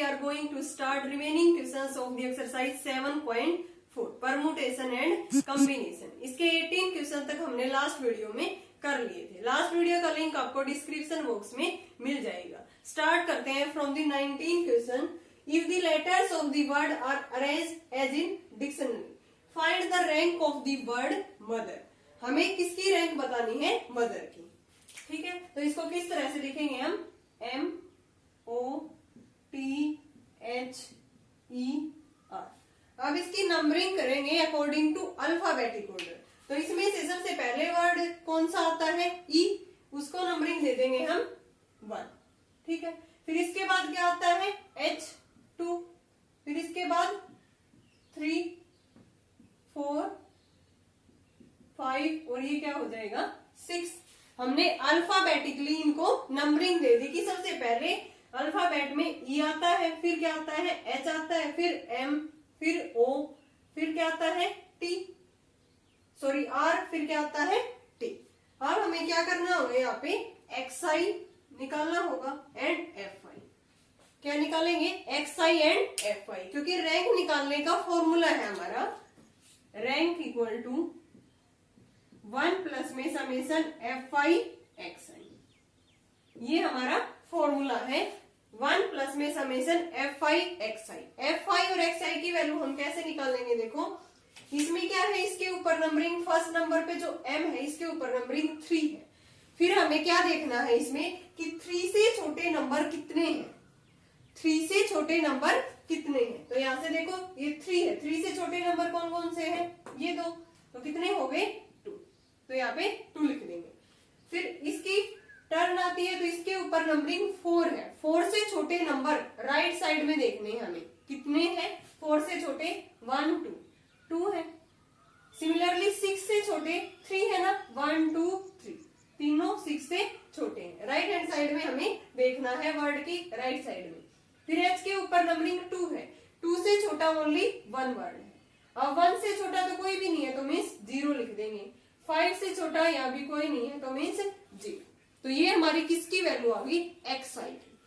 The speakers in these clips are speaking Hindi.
are going to start remaining questions of the exercise 7.4 permutation and combination। इसके 18 क्वेश्चन तक हमने लास्ट वीडियो में कर लिए थे। लास्ट वीडियो का लिंक आपको डिस्क्रिप्शन बॉक्स में मिल जाएगा। स्टार्ट करते हैं from the 19 question. If the letters of the word are arranged as in dictionary, find the rank of the word mother. हमें किसकी रैंक बतानी है? मदर की। ठीक है, तो इसको किस तरह से लिखेंगे हम? MOTHER। अब इसकी नंबरिंग करेंगे अकॉर्डिंग टू अल्फाबेटिक ऑर्डर। तो इसमें से सबसे पहले वर्ड कौन सा आता है? ई, उसको नंबरिंग दे देंगे हम 1। ठीक है, फिर इसके बाद क्या आता है? H2, फिर इसके बाद 3, 4, 5 और ये क्या हो जाएगा? 6। हमने अल्फाबेटिकली इनको नंबरिंग दे दी कि सबसे पहले अल्फाबेट में ई आता है, फिर क्या आता है? एच आता है, फिर एम, फिर ओ, फिर क्या आता है? टी, सॉरी आर, फिर क्या आता है? टी। अब हमें क्या करना होगा? यहाँ पे एक्स आई निकालना होगा एंड एफ आई। क्या निकालेंगे? X I and F I, क्योंकि रैंक निकालने का फॉर्मूला है हमारा रैंक इक्वल टू 1 प्लस में समेशन एफ आई एक्स आई। ये हमारा फॉर्मूला है 1 प्लस में summation F I X I. F I और एक्स आई की वैल्यू हम कैसे निकालेंगे? देखो, इसमें क्या है? इसके ऊपर नंबरिंग फर्स्ट नंबर पे जो एम है इसके ऊपर नंबरिंग 3 है। फिर हमें क्या देखना है इसमें कि 3 से छोटे नंबर कितने हैं? 3 से छोटे नंबर कितने हैं? तो यहाँ से देखो ये 3 है। 3 से छोटे नंबर कौन कौन से हैं? ये 2। तो कितने हो गए? 2। तो यहाँ पे 2 लिख देंगे। फिर इसकी टर्न आती है तो इसके ऊपर नंबरिंग 4 है। 4 से छोटे नंबर राइट साइड में देखने हैं हमें कितने हैं? 4 से छोटे 1 2 2 है। सिमिलरली 6 से छोटे 3 है ना, 1 2 3, तीनों 6 से छोटे हैं। राइट हैंड साइड में हमें देखना है वर्ड की राइट साइड में। फिर एच के ऊपर नंबरिंग 2 है। 2 से छोटा ओनली 1 वर्ड है। अब 1 से छोटा तो कोई भी नहीं है तो मीन्स 0 लिख देंगे। 5 से छोटा यहाँ भी कोई नहीं है तो मीन्स 0। तो ये हमारी किसकी वैल्यू आ गई? एक्स आई की।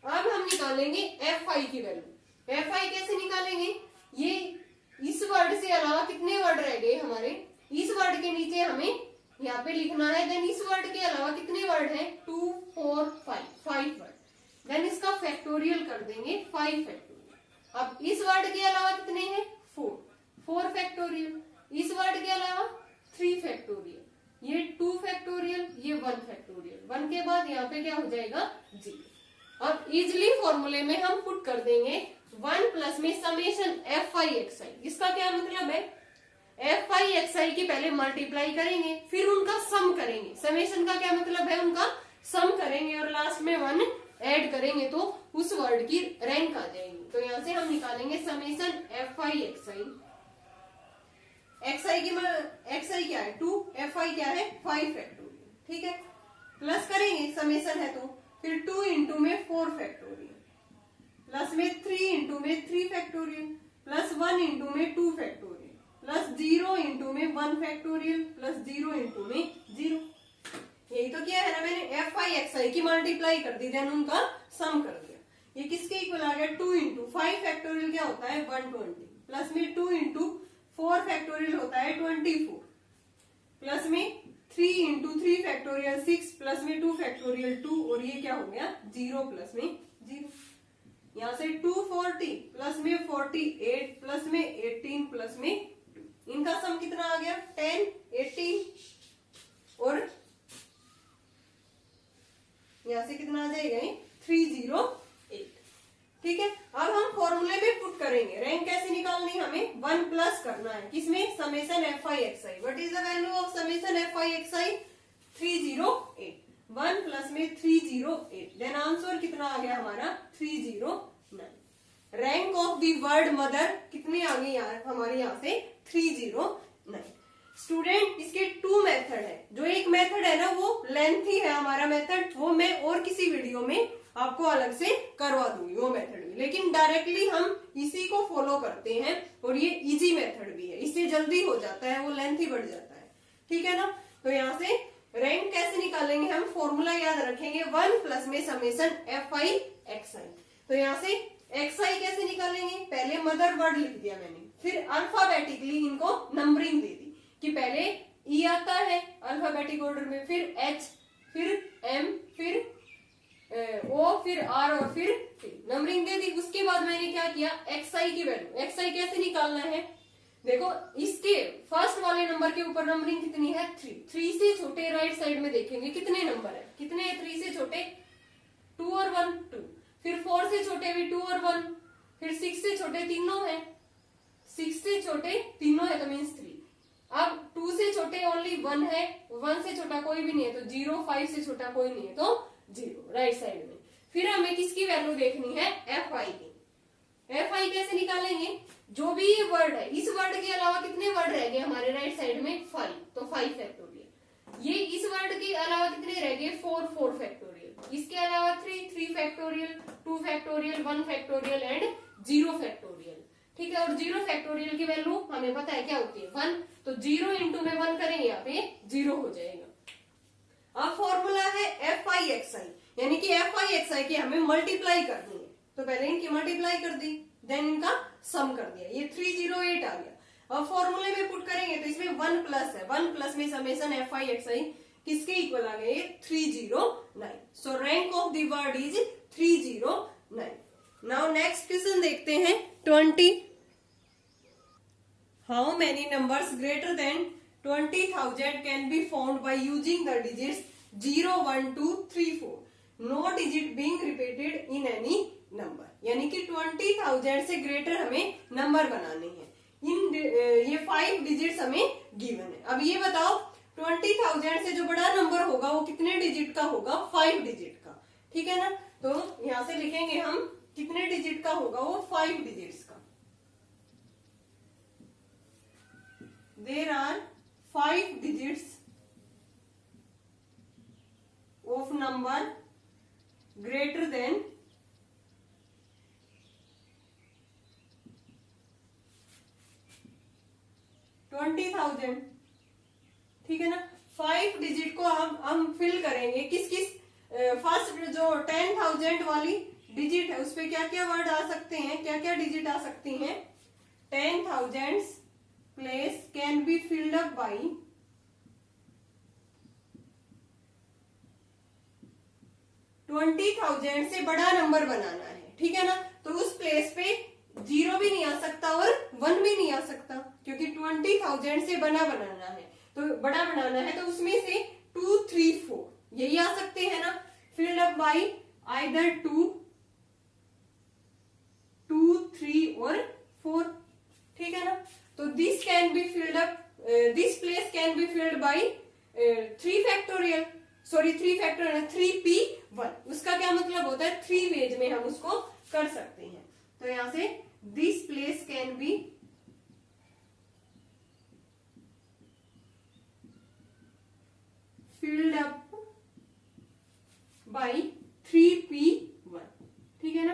अब हम निकालेंगे एफ आई की वैल्यू। एफ आई कैसे निकालेंगे? ये इस वर्ड से अलावा कितने वर्ड रह गए हमारे? इस वर्ड के नीचे हमें यहाँ पे लिखना है। देन इस वर्ड के अलावा कितने वर्ड हैं? 2 4 5 वर्ड। देन इसका फैक्टोरियल कर देंगे 5 फैक्टोरियल। अब इस वर्ड के अलावा कितने हैं? 4 फैक्टोरियल। इस वर्ड के अलावा 3 फैक्टोरियल, ये 2 फैक्टोरियल, ये 1 फैक्टोरियल। 1 के बाद यहाँ पे क्या हो जाएगा? 0। अब इजिली फॉर्मूले में हम पुट कर देंगे 1 प्लस में समेशन एफ आई एक्स आई। इसका क्या मतलब है? एफ आई एक्स आई की पहले मल्टीप्लाई करेंगे, फिर उनका सम करेंगे। समेशन का क्या मतलब है? उनका सम करेंगे और लास्ट में 1 ऐड करेंगे तो उस वर्ड की रैंक आ जाएगी। तो यहाँ से हम निकालेंगे summation F I X I. X I क्या है? 2, एफ आई क्या है? 5 फैक्टोरियल। ठीक है, प्लस करेंगे, समेशन है तो फिर 2 इंटू में 4 फैक्टोरियल, प्लस में 3 इंटू में 3 फैक्टोरियल, प्लस 1 इंटू में 2 फैक्टोरियल, प्लस 0 इंटू में 1 फैक्टोरियल, प्लस 0 इंटू में 0। यही तो किया है ना मैंने। एफ आई एक्स आई की मल्टीप्लाई कर दी, देन उनका सम कर दिया। ये किसके इक्वल आ गया? 2 इंटू 5 फैक्टोरियल क्या होता है? 120, प्लस में 2 इंटू 4 फैक्टोरियल होता है 24, प्लस में 3 इंटू 3 फैक्टोरियल 6, प्लस में 2 फैक्टोरियल 2 और ये क्या हो गया? 0 प्लस में 0। यहाँ से 240 प्लस में 48 प्लस में 18 प्लस में 2। इनका सम कितना आ गया? 10 18 और यहाँ से कितना आ जाएगा? 308। ठीक है, अब हम फॉर्मूले में पुट करेंगे। रैंक कैसे निकालनी? हमें 1 प्लस करना है। किसमें? Summation F I X I. What is the value of summation F I X I? 308। 1 plus में 308, देन आंसर कितना आ गया हमारा? 309। Rank of the word mother कितनी आ गई यार हमारे यहाँ से? 309। स्टूडेंट, इसके 2 मेथड है। जो एक मेथड है ना वो लेंथी है हमारा मेथड, वो मैं और किसी वीडियो में आपको अलग से करवा दूंगी वो मेथड भी। लेकिन डायरेक्टली हम इसी को फॉलो करते हैं और ये इजी मेथड भी है, इससे जल्दी हो जाता है, वो लेंथ ही बढ़ जाता है। ठीक है ना? तो यहाँ से रैंक कैसे निकालेंगे हम? फॉर्मूला याद रखेंगे 1 प्लस में समेशन एफ आई एक्स आई। तो यहाँ से XI कैसे निकालेंगे, पहले मदर वर्ड लिख दिया मैंने, फिर अल्फाबेटिकली इनको नंबरिंग दे दी कि पहले E आता है अल्फाबेटिक ऑर्डर में, फिर H, फिर M, फिर O, फिर R और फिर नंबरिंग दे दी। उसके बाद मैंने क्या किया, XI की वैल्यू, XI कैसे निकालना है, देखो इसके फर्स्ट वाले नंबर के ऊपर नंबरिंग कितनी है 3, 3 से छोटे राइट साइड में देखेंगे कितने नंबर है, कितने है 3 से छोटे 2 और 1 2, फिर 4 से छोटे भी 2 और 1, फिर 6 से छोटे तीनों है, 6 से छोटे तीनों है तो मीन्स 3। अब 2 से छोटे ओनली 1 है, 1 से छोटा कोई भी नहीं है तो 0, 5 से छोटा कोई नहीं है तो 0 राइट साइड में। फिर हमें किसकी वैल्यू देखनी है, FI की। FI कैसे निकालेंगे, जो भी ये वर्ड है इस वर्ड के अलावा कितने वर्ड रह गए हमारे राइट साइड में 5, तो 5 फैक्टोरियल। ये इस वर्ड के अलावा कितने रह गए 4, 4 फैक्टोरियल। इसके अलावा 3, 3 factorial, 2 factorial, 1 factorial and 0 factorial. ठीक है, और 0 फैक्टोरियल की वैल्यू हमें पता है क्या होती है 1, तो 0 इंटू में 1 करेंगे यहाँ पे 0 हो जाएगा। अब फॉर्मूला है FI/XI, यानी कि FI/XI की हमें मल्टीप्लाई करनी है, तो पहले इनकी मल्टीप्लाई कर दी, देन इनका सम कर दिया, ये 308 आ गया। अब फॉर्मूले में पुट करेंगे तो इसमें 1 प्लस है, 1 प्लस में समेशन FI/XI किसके इक्वल आ गए 309। So rank of the word is 309। Now next question देखते हैं 20। How many numbers greater than 20,000 can be found by using the digits 0, 1, 2, 3, 4, no digit being repeated in any number. यानी कि 20,000 से ग्रेटर हमें नंबर बनाने हैं, इन ये 5 डिजिट्स हमें गिवन है। अब ये बताओ 20,000 से जो बड़ा नंबर होगा वो कितने डिजिट का होगा, 5 डिजिट का। ठीक है ना, तो यहां से लिखेंगे हम कितने डिजिट का होगा वो 5 डिजिट्स का। There are 5 digits of number greater than 20,000। ठीक है ना, 5 डिजिट को हम फिल करेंगे किस किस, फर्स्ट जो 10,000 वाली डिजिट है उस पे क्या क्या वर्ड आ सकते हैं, क्या क्या डिजिट आ सकती हैं। 10,000 place can be filled up by 20,000 से बड़ा नंबर बनाना है। ठीक है ना, तो उस प्लेस पे 0 भी नहीं आ सकता और 1 भी नहीं आ सकता, क्योंकि 20,000 से बनाना है, तो बड़ा बनाना है, तो उसमें से 2, 3, 4 यही आ सकते हैं ना। फिल्ड अप बाई आइदर 2, 3 और 4। ठीक है ना, तो this can be filled up, this place can be field by 3 factorial, sorry 3 factorial 3p1। उसका क्या मतलब होता है, 3 वेज में हम उसको कर सकते हैं। तो यहां से this place can be filled up by 3p1। ठीक है ना,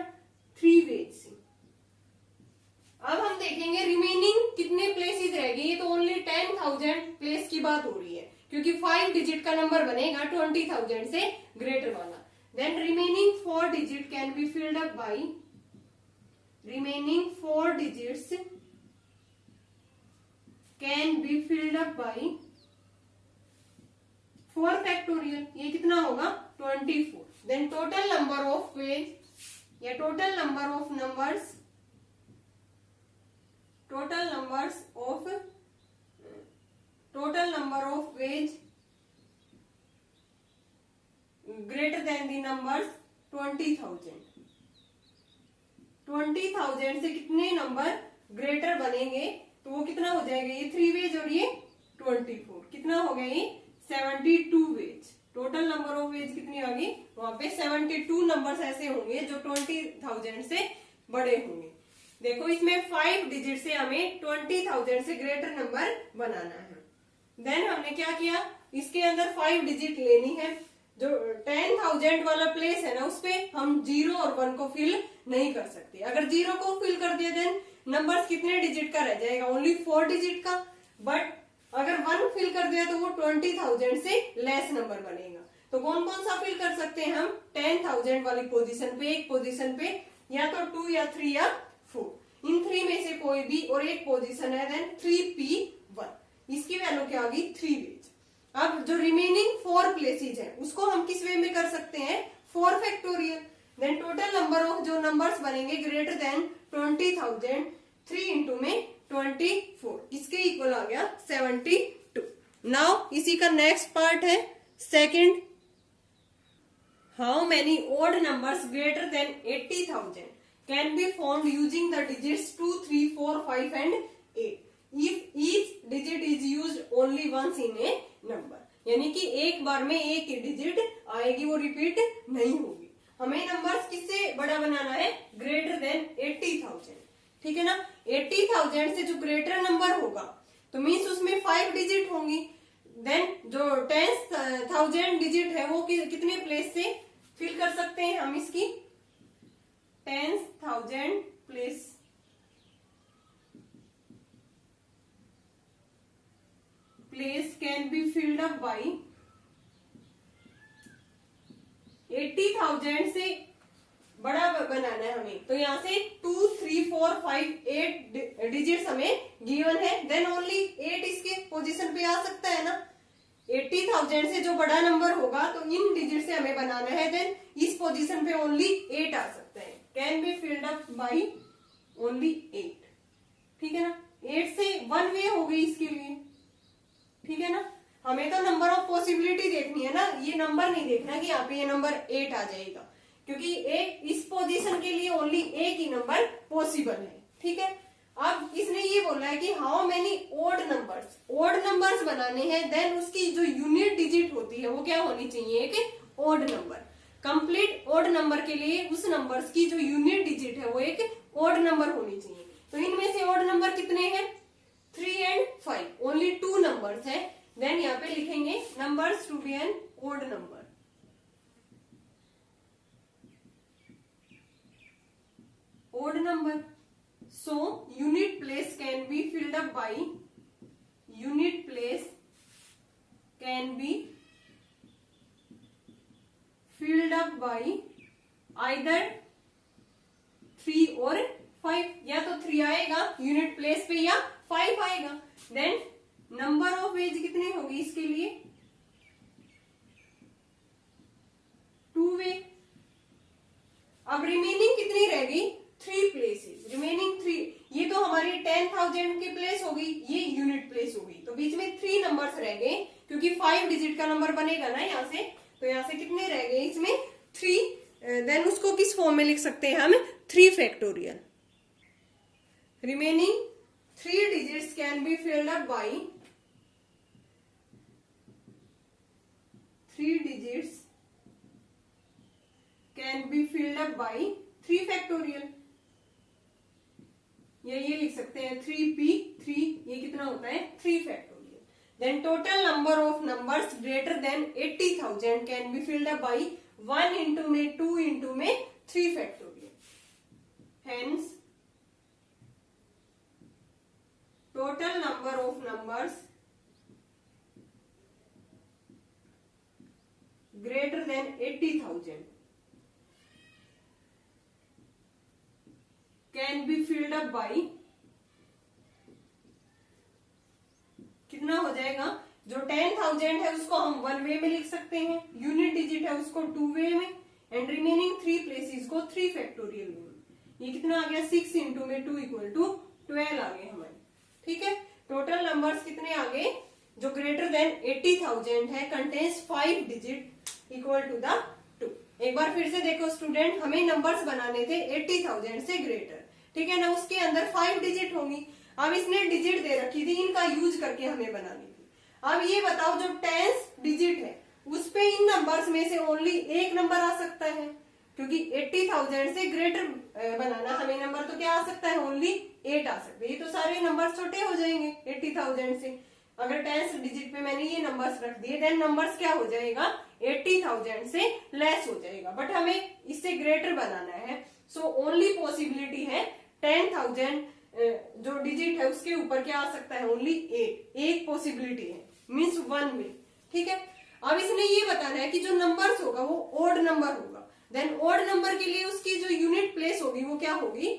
3 वेज से। अब हम देखेंगे रिमेनिंग कितने प्लेसेस रह गए, ये तो ओनली 10,000 प्लेस की बात हो रही है, क्योंकि 5 डिजिट का नंबर बनेगा 20,000 से ग्रेटर वाला। Then remaining 4 digit can be filled up by, remaining 4 digits can be filled up by 4 factorial. ये कितना होगा 24। Then total number of ways या total number of numbers, total number of ways greater than the numbers 20,000। 20,000 से कितने नंबर ग्रेटर बनेंगे, तो वो कितना हो जाएगा, ये 3 वेज और ये 24, कितना हो गया ये 72 ways. Total number of ways कितनी आ गई, वहां पे 72 नंबर्स ऐसे होंगे जो 20,000 से बड़े होंगे। देखो इसमें 5 डिजिट से हमें 20,000 से ग्रेटर नंबर बनाना है। देन हमने क्या किया, इसके अंदर 5 डिजिट लेनी है, जो 10,000 वाला प्लेस है ना उसपे हम 0 और 1 को फिल नहीं कर सकते। अगर 0 को फिल कर दिया देन नंबर्स कितने डिजिट का रह जाएगा, ओनली 4 डिजिट का। बट अगर 1 फिल कर दिया तो वो 20,000 से लेस नंबर बनेगा। तो कौन कौन सा फिल कर सकते हैं हम, 10,000 वाली पोजीशन पे, एक पोजीशन पे या तो 2 या 3 या 4। इन 3 में से कोई भी और एक पोजीशन है, देन 3p1, इसकी वैल्यू क्या होगी 3 वेज। अब जो रिमेनिंग 4 प्लेसेज है उसको हम किस वे में कर सकते हैं 4 factorial. Then total number of जो नंबर्स बनेंगे ग्रेटर देन 20,000, 3 इंटू में 24, इसके इक्वल आ गया 72। नाउ इसी का नेक्स्ट पार्ट है second, how many odd numbers greater than 80,000 can be found using the digits 2, 3, 4, 5 and 8 if each digit is used only once in a number. यानी कि एक बार में एक ही डिजिट आएगी, वो रिपीट नहीं होगी। हमें नंबर्स किससे बड़ा बनाना है ग्रेटर देन 80,000, ठीक है ना। 80,000 से जो ग्रेटर नंबर होगा तो मीन्स उसमें 5 डिजिट होंगी। देन जो 10,000 डिजिट है वो कितने प्लेस से फिल कर सकते हैं हम इसकी 10,000 place. Place can be filled up by 80,000 से बड़ा बनाना है हमें, तो यहाँ से 2, 3, 4, 5, 8 डिजिट्स हमें गिवन है। देन ओनली 8 इसके पोजीशन पे आ सकता है ना। 80,000 से जो बड़ा नंबर होगा तो इन डिजिट से हमें बनाना है, देन इस पोजीशन पे ओनली 8 आ सकता है। Can be filled up by only 8, ठीक है ना। 8 से 1 वे हो गई इसके लिए, ठीक है ना। हमें तो नंबर ऑफ पॉसिबिलिटी देखनी है ना, ये नंबर नहीं देखना कि यहाँ पे ये नंबर 8 आ जाएगा, क्योंकि इस पोजीशन के लिए ओनली एक ही नंबर पॉसिबल है, ठीक है। अब इसने ये बोला है कि हाउ मेनी ओड नंबर्स बनाने हैं, देन उसकी जो यूनिट डिजिट होती है वो क्या होनी चाहिए एक odd number. Complete odd number के लिए उस नंबर्स की जो यूनिट डिजिट है वो एक ओड नंबर होनी चाहिए। तो इनमें से ओड नंबर कितने हैं 3 एंड 5, ओनली 2 नंबर्स है। देन यहाँ पे लिखेंगे numbers to be an odd number. Odd number, so unit place can be filled up by either 3 और 5, या तो 3 आएगा यूनिट प्लेस पे या 5 आएगा। देन नंबर ऑफ वेज कितनी होगी इसके लिए 2 वे। अब रिमेनिंग कितनी रहेगी 3 प्लेसेस, रिमेनिंग 3। ये तो हमारी 10,000 की प्लेस होगी, ये यूनिट प्लेस होगी, तो बीच में 3 नंबर्स रह गए, क्योंकि 5 डिजिट का नंबर बनेगा ना यहाँ से, तो यहाँ से कितने रह गए इसमें 3। देन उसको किस फॉर्म में लिख सकते हैं हम 3 factorial. Remaining 3 digits can be filled up by 3 digits can be filled up by 3 factorial. ये लिख सकते हैं 3p3, ये कितना होता है 3 factorial. Then total number of numbers greater than 80,000 can be filled up by 1 into में 2 इंटू में 3 factorial. Hence total number of numbers greater than 80,000 can be filled up by, कितना हो जाएगा, जो 10,000 है उसको हम 1 वे में लिख सकते हैं, यूनिट डिजिट है उसको 2 वे में, एंड रिमेनिंग 3 प्लेसेस को 3 फैक्टोरियल में। ये कितना आ गया 6 इंटू में 2 इक्वल टू 12 आ गए हमारे, ठीक है। टोटल नंबर्स कितने आ गए जो ग्रेटर देन 80,000 है, contains 5 digit equal to the 2। एक बार फिर से देखो स्टूडेंट, हमें नंबर्स बनाने थे 80,000 से ग्रेटर, ठीक है ना, उसके अंदर 5 डिजिट होंगी। अब इसने डिजिट दे रखी थी, इनका यूज करके हमें बनानी थी। अब ये बताओ जो 10 डिजिट है उस पे इन नंबर्स में से ओनली एक नंबर आ सकता है, क्योंकि 80,000 से ग्रेटर बनाना हमें नंबर तो क्या आ सकता है ओनली 8 आ सकते हैं। ये तो सारे नंबर छोटे हो जाएंगे 80,000 से। अगर 10 डिजिट पे मैंने ये नंबर्स रख दिए, देन नंबर्स क्या हो जाएगा 80,000 से लेस हो जाएगा, बट हमें इससे ग्रेटर बनाना है। सो ओनली पॉसिबिलिटी है 10,000 जो डिजिट है उसके ऊपर क्या आ सकता है ओनली 8, एक पॉसिबिलिटी है, मीन्स 1 में, ठीक है। अब इसने ये बताना है कि जो नंबर्स होगा वो ओड नंबर होगा। देन ओड नंबर के लिए उसकी जो यूनिट प्लेस होगी वो क्या होगी,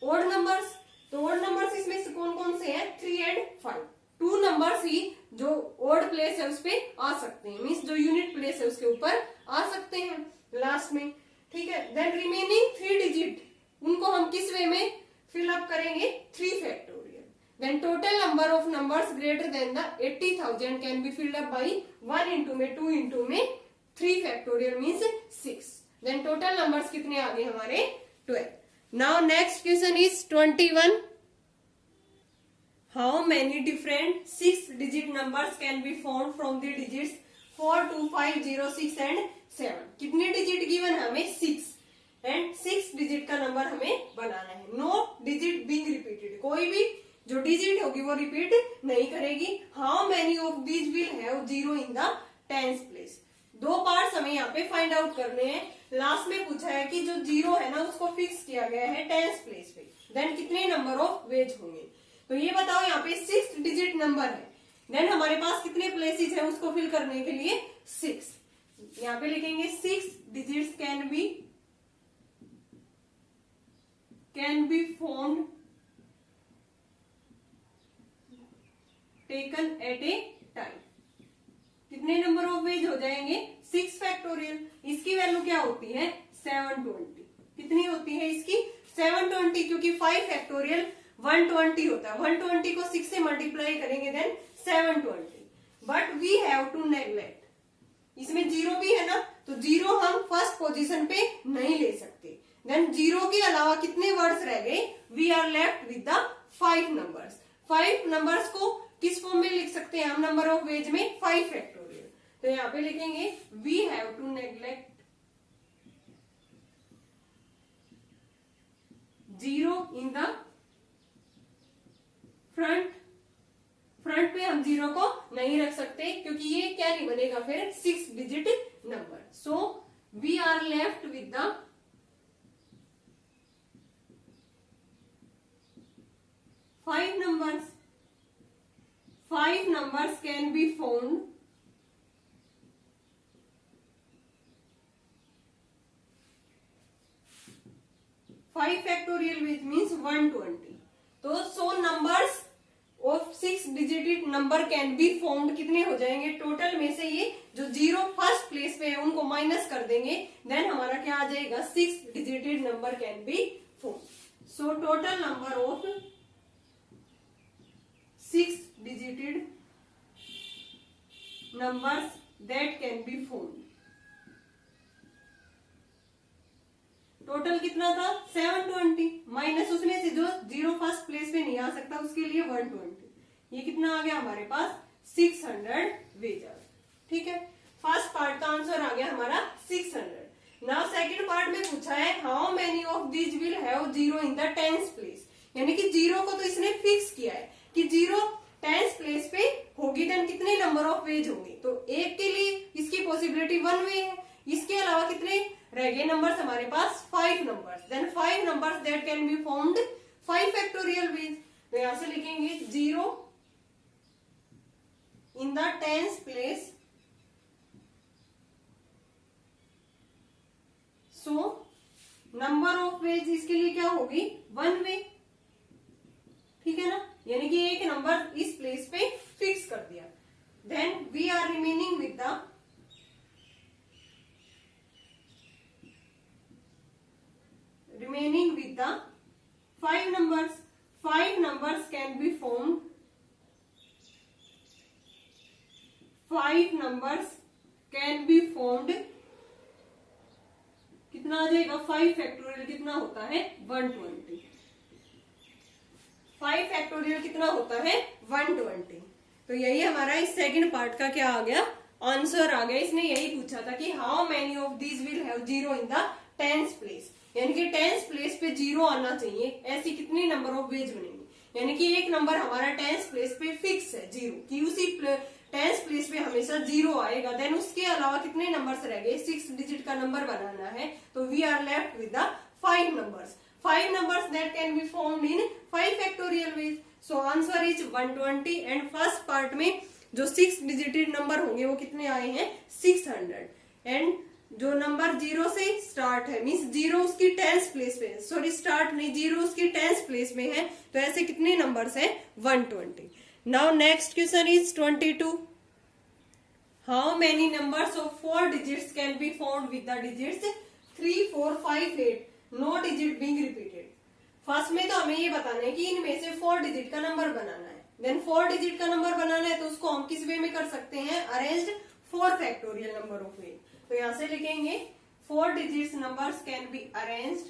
ओड नंबर्स। तो ओड नंबर्स इसमें से कौन कौन से हैं, 3 और 5। 2 नंबर्स ही जो ओड प्लेस है उस पे आ सकते हैं, मीन्स जो यूनिट प्लेस है उसके ऊपर आ सकते हैं लास्ट में, ठीक है। देन रिमेनिंग 3 डिजिट उनको हम किस वे में फिल अप करेंगे, 3 factorial. Then total number of numbers greater than the 80,000 can be filled up by 1 into में 2 इंटू में 3 factorial means 6। Then total numbers कितने आ गए हमारे, 12। Now next question is 21। How many different 6-digit numbers can be found from the digits 4, 2, 5, 0, 6 and 7? कितने डिजिट गिवन है हमें, 6 एंड 6 डिजिट का नंबर हमें बनाना है। नो डिजिट बीइंग रिपीटेड, कोई भी जो डिजिट होगी वो रिपीट नहीं करेगी। How many of these will have 0 in the tens place. 2 parts हमें यहाँ पे फाइंड आउट करने हैं। लास्ट में पूछा है कि जो 0 है ना उसको फिक्स किया गया है टेंस प्लेस पे, देन कितने नंबर ऑफ वेज होंगे। तो ये बताओ, यहाँ पे 6 डिजिट नंबर है, देन हमारे पास कितने प्लेसेस है उसको फिल करने के लिए, 6। यहाँ पे लिखेंगे 6 digits can be found taken at a time. कितने नंबर ऑफ वेज हो जाएंगे, 6 फैक्टोरियल। इसकी वैल्यू क्या होती है, 720। कितनी होती है इसकी, 720, क्योंकि 5 फैक्टोरियल 120 होता है। 120 को 6 से मल्टीप्लाई करेंगे then 720। But we have to neglect, इसमें 0 भी है ना, तो 0 हम फर्स्ट पोजीशन पे नहीं ले सकते। देन 0 के अलावा कितने वर्ड्स रह गए, we are left with the 5 numbers. 5 numbers को किस फॉर्म में लिख सकते हैं हम, नंबर ऑफ वेज में 5 फैक्टोरियल। तो यहाँ पे लिखेंगे we have to neglect 0 in the front पे हम 0 को नहीं रख सकते, क्योंकि ये क्या नहीं बनेगा फिर, 6 digit number. So we are left with the 5 numbers. 5 numbers can be found 5 factorial, which means 120. तो so numbers of 6 digit number can be found कितने हो जाएंगे, टोटल में से ये जो 0 फर्स्ट प्लेस पे है उनको माइनस कर देंगे, देन हमारा क्या आ जाएगा, 6 डिजिटेड number can be found. So total number of 6 डिजिटेड numbers that can be found, total कितना था 720, माइनस उसमें से जो 0 फर्स्ट प्लेस पे नहीं आ सकता उसके लिए 120, ये कितना आ गया हमारे पास 600 वेजर। ठीक है, फर्स्ट पार्ट का आंसर आ गया हमारा 600। नाउ सेकंड पार्ट में पूछा है how many of these will have 0 in the tens place, यानी कि 0 को तो इसने फिक्स किया है कि 0 टेंस प्लेस पे होगी, देन कितने नंबर ऑफ वेज होंगे, तो एक के लिए इसकी पॉसिबिलिटी 1 वे है, इसके अलावा कितने रह गए नंबर्स हमारे पास 5 numbers, then 5 numbers that can be found 5 factorial ways. तो यहां से लिखेंगे 0 in the tens place, so number of ways इसके लिए क्या होगी 1 वे। ठीक है ना, यानी कि एक नंबर इस प्लेस पे फिक्स कर दिया। Then we are remaining with the remaining with the 5 numbers. 5 numbers can be found, 5 numbers can be found, कितना आ जाएगा 5 फैक्टोरियल कितना होता है 120, 5 फैक्टोरियल कितना होता है 120। तो यही हमारा इस सेकंड पार्ट का क्या आ गया, आंसर आ गया। इसने यही पूछा था कि how many of these will have 0 in the tens place, यानी कि टेंस प्लेस पे 0 आना चाहिए, ऐसी कितनी नंबर ऑफ वेज बनेंगे, यानी कि एक नंबर हमारा टेंस प्लेस पे फिक्स है 0, कि उसी टेंस प्लेस पे हमेशा 0 आएगा, देन उसके अलावा कितने नंबर्स रह गए, 6 डिजिट का नंबर बनाना है, तो we are left with the 5 numbers, 5 numbers that can be found in 5 factorial ways. So answer is 120 and first part में जो 6 डिजिटेड नंबर होंगे वो कितने आए हैं 600 एंड जो नंबर 0 से स्टार्ट है, मीन्स 0 उसकी टेंस प्लेस में, सॉरी स्टार्ट नहीं, 0 उसकी टेंस प्लेस में है, तो ऐसे कितने नंबर्स हैं? 120। Now next question is 22। How many numbers of 4 digits can be found with the digits 3, 4, 5, 8, no digit being repeated. First में तो हमें ये बताना है कि इनमें से 4 डिजिट का नंबर बनाना है। देन 4 डिजिट का नंबर बनाना है तो उसको हम किस वे में कर सकते हैं? अरेंज्ड 4 फैक्टोरियल नंबर ऑफ वे। तो यहां से लिखेंगे 4 digits numbers can be arranged,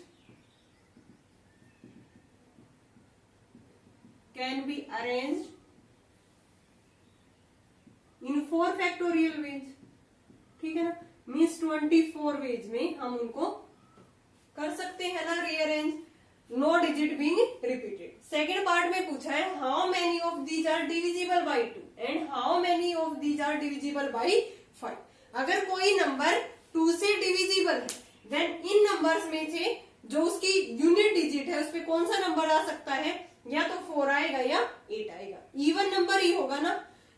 in 4 factorial veg. ठीक है ना, मीन्स 24 वेज में हम उनको कर सकते हैं ना rearrange, no digit being repeated. Second part में पूछा है how many of these are divisible by 2 and how many of these are divisible by 5। अगर कोई नंबर 2 से डिविजिबल है, देन इन नंबर्स में से जो उसकी यूनिट डिजिट है उस पर कौन सा नंबर आ सकता है? या तो 4 आएगा या 8 आएगा, इवन नंबर ही होगा ना।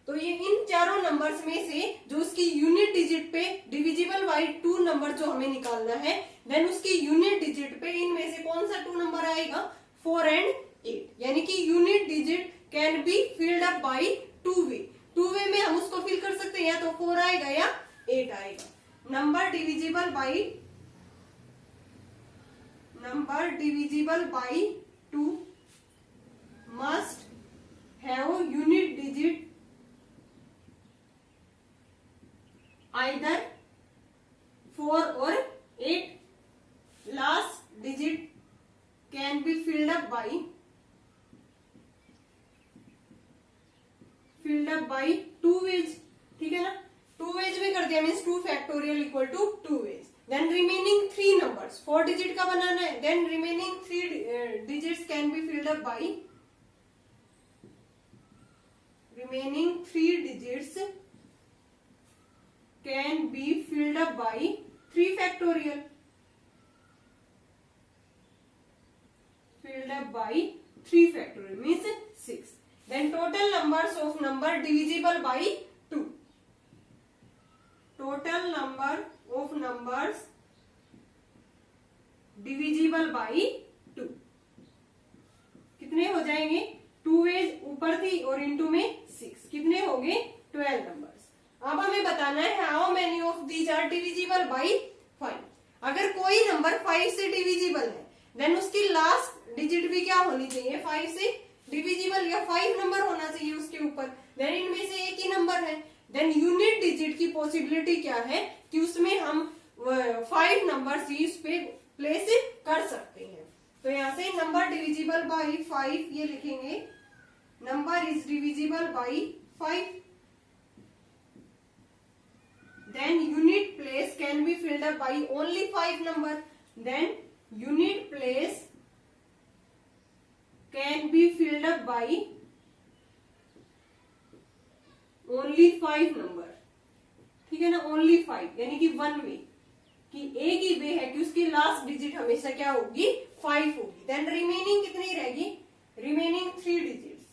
तो ये इन चारों नंबर्स में से जो उसकी यूनिट डिजिट पे डिविजिबल बाई 2 नंबर जो हमें निकालना है, देन उसकी यूनिट डिजिट पे इनमें से कौन सा 2 नंबर आएगा? 4 एंड 8। यानी कि unit digit can be filled up by 2 वे। 2 वे में हम उसको फिल कर सकते हैं, या तो 4 आएगा या 8 आएगा। Number divisible by 2 must have unit digit either 4 or 8. Last digit can be filled up by 2 ways। ठीक है ना, 2 ways में कर दिया, means 2 factorial equal to 2 ways। Then remaining 3 numbers 4 digit का बनाना है, then remaining 3 digits can be filled up by, remaining 3 digits can be filled up by 3 factorial, means 6। then total numbers of number divisible by 2, total number of numbers divisible by 2 कितने हो जाएंगे? 2 वेज ऊपर थी और इनटू में 6, कितने हो गए? 12 नंबर्स। अब हमें बताना है how many of these are divisible by 5। अगर कोई नंबर 5 से डिविजिबल है, देन उसकी लास्ट डिजिट भी क्या होनी चाहिए? 5 से डिविजिबल या 5 नंबर होना चाहिए उसके ऊपर। देन इनमें से एक ही नंबर है, देन यूनिट डिजिट की पॉसिबिलिटी क्या है कि उसमें हम 5 नंबर ही उस पे प्लेस कर सकते हैं। तो यहाँ से नंबर डिविजिबल बाई 5 ये लिखेंगे, number is divisible by 5। Then unit place can be filled up by only 5 number. Then unit place can be filled up by only 5 number। ठीक है ना, only 5 यानी कि 1 वे, कि एक ही वे है कि उसकी लास्ट डिजिट हमेशा क्या होगी? 5 होगी। देन रिमेनिंग कितनी रहेगी? Remaining 3 digits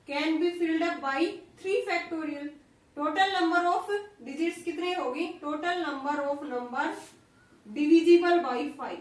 can be filled up by 3 factorial. Total number of digits कितने होगी? Total number of number divisible by 5,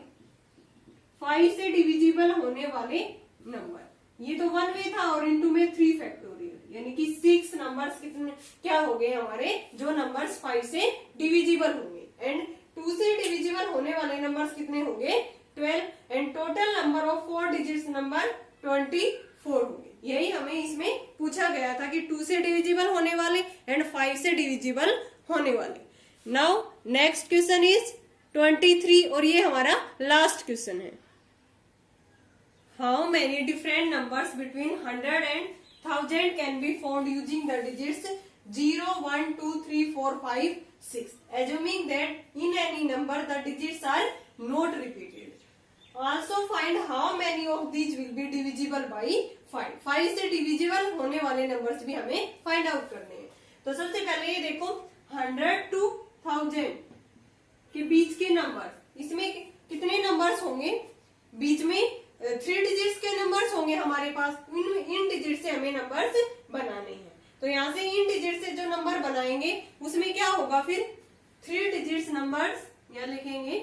5 से डिविजिबल होने वाले नंबर। ये तो 1 वे था और इनटू में 3 फैक्टोरियल, यानी कि 6 नंबर्स कितने क्या हो गए हमारे? जो नंबर्स 5 से डिविजिबल होंगे, एंड 2 से डिविजिबल होने वाले नंबर्स कितने होंगे? 12। And total number of 4 digits number 24 होंगे। यही हमें इसमें पूछा गया था कि 2 से डिविजिबल होने वाले एंड 5 से डिविजिबल होने वाले। नाउ नेक्स्ट क्वेश्चन इज 23 और ये हमारा लास्ट क्वेश्चन है। How many different numbers between 100 and 1000 can be found using the digits 0, 1, 2, 3, 4, 5, 6, assuming that in any number the digits are not repeated। Also find how many of these will be divisible by 5। 5 से डिविजिबल होने वाले नंबर्स भी हमें फाइंड आउट करने हैं। तो सबसे पहले ये देखो 100 to 1000 के बीच के नंबर, इसमें कितने नंबर्स होंगे? बीच में 3 डिजिट्स के नंबर्स होंगे हमारे पास। इन डिजिट से हमें नंबर्स बनाने हैं। तो यहाँ से इन डिजिट से जो नंबर बनाएंगे उसमें क्या होगा? फिर 3 डिजिट्स नंबर्स यहाँ लिखेंगे।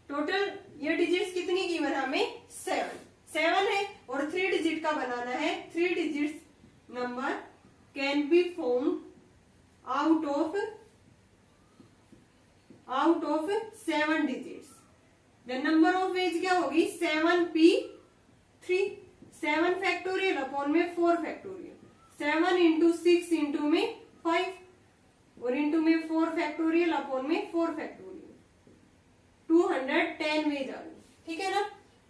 टोटल ये डिजिट्स कितनी गिवन हमें 7 है और 3 डिजिट का बनाना है। 3 digits number can B form out of 7 digits. The number of veg क्या होगी 7p3। 7 फैक्टोरियल अपॉन में 4 फैक्टोरियल, 7 इंटू 6 इंटू में 5 और इंटू में 4 फैक्टोरियल अपॉन में 4 फैक्टोरियल, 210 वेज आ गई। ठीक है ना।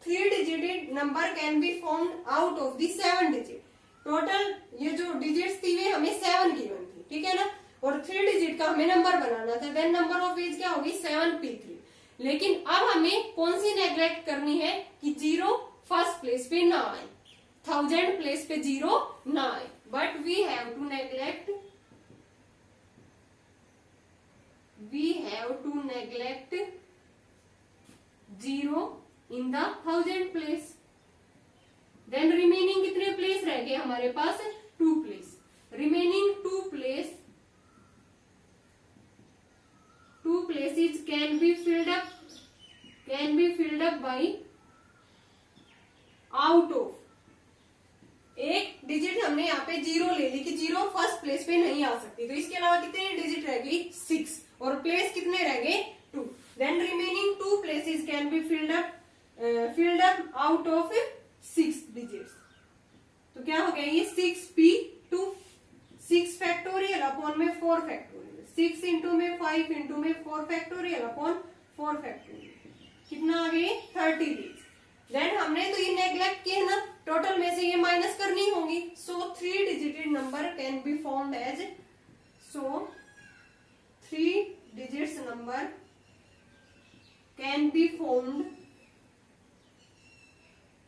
3 digited number can be formed out of the 7 digit. Total ये जो डिजिट्स थी वे हमें 7 गिवन थी। ठीक है ना। और 3 डिजिट का हमें नंबर बनाना था। देन नंबर ऑफ वेज क्या होगी 7p3। लेकिन अब हमें कौन सी नेग्लेक्ट करनी है कि 0 फर्स्ट प्लेस पे ना आए, 1000 प्लेस पे 0 ना आए। But we have to neglect 0 in the 1000 place. Then remaining कितने प्लेस रह गए हमारे पास 2 place. Remaining 2 places can be filled up by out of। एक डिजिट हमने यहाँ पे 0 ले ली कि 0 फर्स्ट प्लेस पे नहीं आ सकती, तो इसके अलावा कितने डिजिट रह गई 6 और प्लेस कितने रह गए 2। Then remaining 2 places can be filled up out of 6 digits. तो क्या हो गया ये 6p2। 6 फैक्टोरियल अपॉन में 4 फैक्टोरियल, 6 इंटू में 5 इंटू में 4 फैक्टोरियल अपॉन 4 फैक्टोरियल, कितना आ गए 30 वेज। देन हमने तो ये नेग्लेक्ट किया ना, टोटल में से ये माइनस करनी होंगी। So 3 digited number can be formed as 3 digits number can be formed.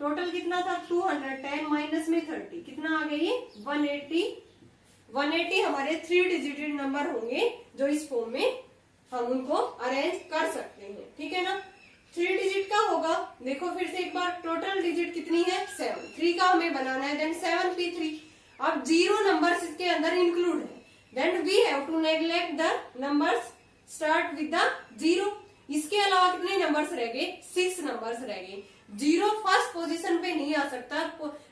Total कितना था 210 माइनस में 30 कितना आ गई 180। 180 हमारे 3 डिजिटेड नंबर होंगे जो इस फॉर्म में हम उनको अरेंज कर सकते हैं। ठीक है ना। 3 डिजिट का होगा, देखो फिर से एक बार, टोटल डिजिट कितनी है 7, 3 का हमें बनाना है। Then 7p3। अब 0 नंबर्स इसके अंदर इंक्लूड है। Then we have to neglect the numbers start with the 0। इसके अलावा कितने नंबर्स रह गए 6 नंबर्स रह गए। 0 फर्स्ट पोजीशन पे नहीं आ सकता।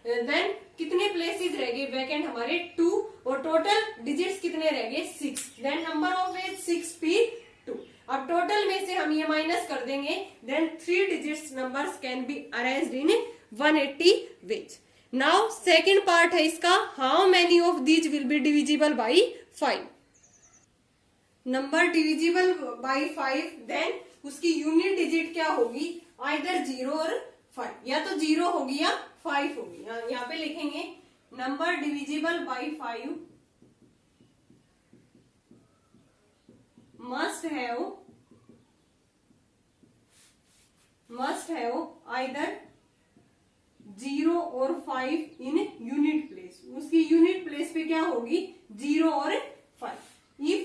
देन कितने प्लेसेस रह गए वैकेंट हमारे 2 और टोटल डिजिट्स कितने रह गए 6। Then number of ways 6p2। अब टोटल में से हम ये माइनस कर देंगे। Then 3 digits numbers can be arranged in 180 ways. Now second part है इसका, how many of these will be divisible by 5। Number divisible by 5, then उसकी यूनिट डिजिट क्या होगी आइदर 0 और 5, या तो 0 होगी या 5 होगी। यहाँ पे लिखेंगे number divisible by 5 must have either 0 और 5 इन यूनिट प्लेस। उसकी यूनिट प्लेस पे क्या होगी 0 और 5। If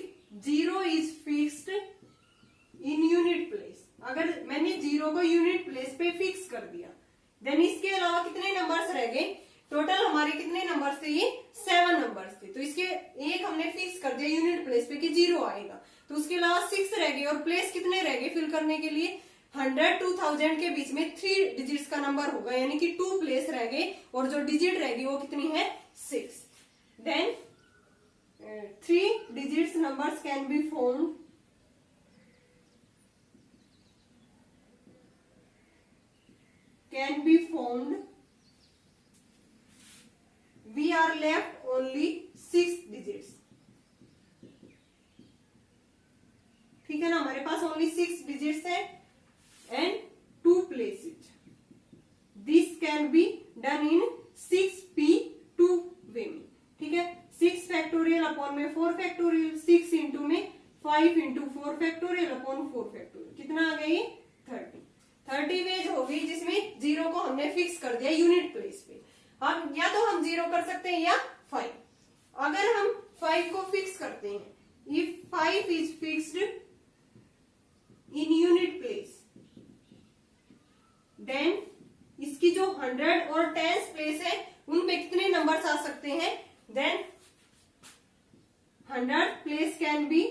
0 is fixed in unit place, अगर मैंने 0 को यूनिट प्लेस पे फिक्स कर दिया, देन इसके अलावा कितने नंबर्स रह गए टोटल हमारे कितने नंबर्स थे ये 7 नंबर्स थे। तो इसके एक हमने फिक्स कर दिया यूनिट प्लेस पे कि 0 आएगा, तो उसके अलावा 6 रह गए और प्लेस कितने रह गए फिल करने के लिए 100 to 1000 के बीच में 3 डिजिट्स का नंबर होगा, यानी कि 2 प्लेस रह गए और जो डिजिट रह गई वो कितनी है 6। Then 3 digits numbers can be formed we are left only 6 digits। ठीक है ना, हमारे पास ओनली 6 डिजिट्स है and 2 places। This can be done in 6p2 वे में। ठीक है, 6 फैक्टोरियल अपॉन में 4 फैक्टोरियल, 6 इंटू में 5 इंटू 4 फैक्टोरियल अपॉन 4 फैक्टोरियल, कितना आ गई 30 वेज हो गई, जिसमें 0 को हमने फिक्स कर दिया यूनिट प्लेस पे। अब या तो हम 0 कर सकते हैं या 5। अगर हम 5 को फिक्स करते हैं, if 5 is fixed in unit place, then इसकी जो 100 और 10 प्लेस है उनपे कितने नंबर्स आ सकते हैं, then 100 place can be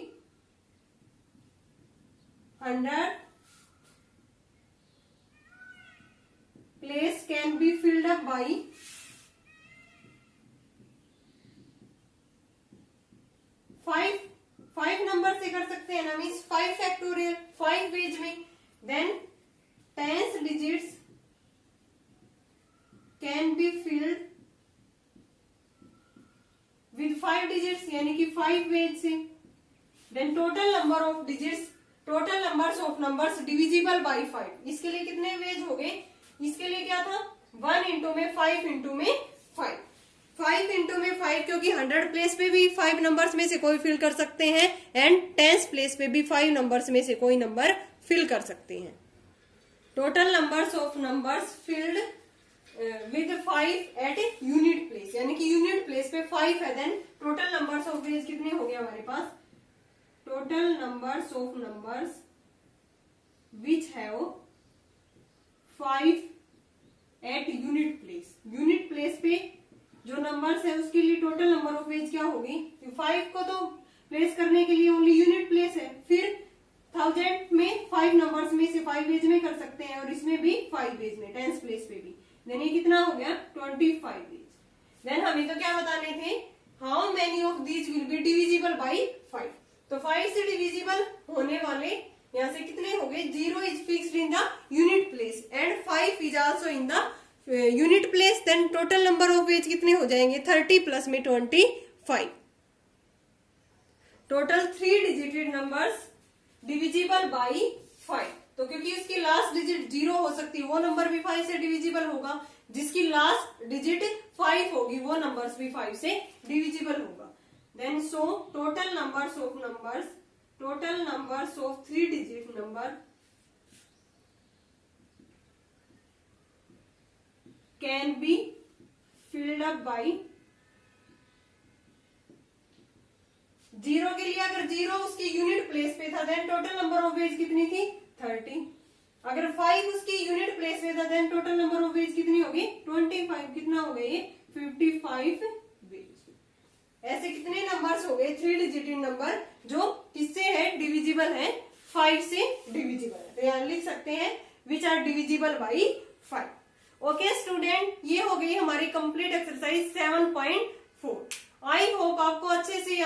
100 place can be filled up by 5 number से कर सकते हैं ना, मीन्स 5 फैक्टोरियल 5 वेज में। Then tens digits can be filled with 5 digits, यानी कि 5 वेज से। Then total number of digits, total numbers of numbers divisible by 5, इसके लिए कितने वेज हो गए, इसके लिए क्या था 1 इंटू में 5 इंटू में 5, 5 इंटू में 5, क्योंकि 100 प्लेस पे भी 5 नंबर्स में से कोई फिल कर सकते हैं एंड 10 प्लेस पे भी 5 नंबर्स में से कोई नंबर फिल कर सकते हैं। Total numbers of numbers filled with 5 at unit place, यानी कि यूनिट प्लेस पे 5 है। Then total numbers of ways कितने हो गए हमारे पास, total numbers of numbers which have 5 at unit place, unit place पे जो नंबर्स है उसके लिए टोटल नंबर ऑफ वेज क्या होगी, 5 को तो प्लेस करने के लिए ओनली यूनिट प्लेस है, फिर 1000 में 5 नंबर्स में से 5 वेज में कर सकते हैं और इसमें भी 5 वेज में 10 प्लेस पे भी। देन ये कितना हो गया 25 वेज। देन हमें तो क्या बताने थे, how many of these will be divisible by 5, तो 5 से डिविजिबल होने वाले यहाँ से कितने हो गए, 0 is fixed in the unit place and 5 is also in the unit place. Then total number of ways कितने हो जाएंगे, 30 प्लस में 25। Total 3 digited numbers divisible by 5, तो क्योंकि उसकी लास्ट डिजिट 0 हो सकती है वो नंबर भी 5 से डिविजिबल होगा, जिसकी लास्ट डिजिट 5 होगी वो नंबर्स भी 5 से डिविजिबल होगा। Then so total numbers of 3 digit number can be filled up by 0 के लिए अगर 0 उसकी यूनिट प्लेस पे था then total number of ways कितनी थी 30, अगर 5 उसकी यूनिट प्लेस पे था then total number of ways कितनी होगी 25, कितना हो गया ये 55 वेज। ऐसे कितने नंबर्स हो गए 3 डिजिटेड नंबर जो किससे है डिविजिबल है, 5 से डिविजिबल है, तो यहाँ लिख सकते हैं which are divisible by 5। Okay student, ये हो गई हमारी कंप्लीट एक्सरसाइज 7.4। आई होप आपको अच्छे से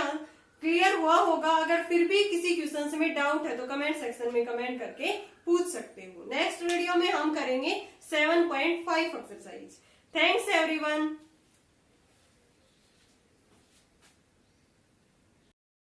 क्लियर हुआ होगा। अगर फिर भी किसी क्वेश्चन में डाउट है तो कमेंट सेक्शन में कमेंट करके पूछ सकते हो। नेक्स्ट वीडियो में हम करेंगे 7.5 एक्सरसाइज। Thanks everyone.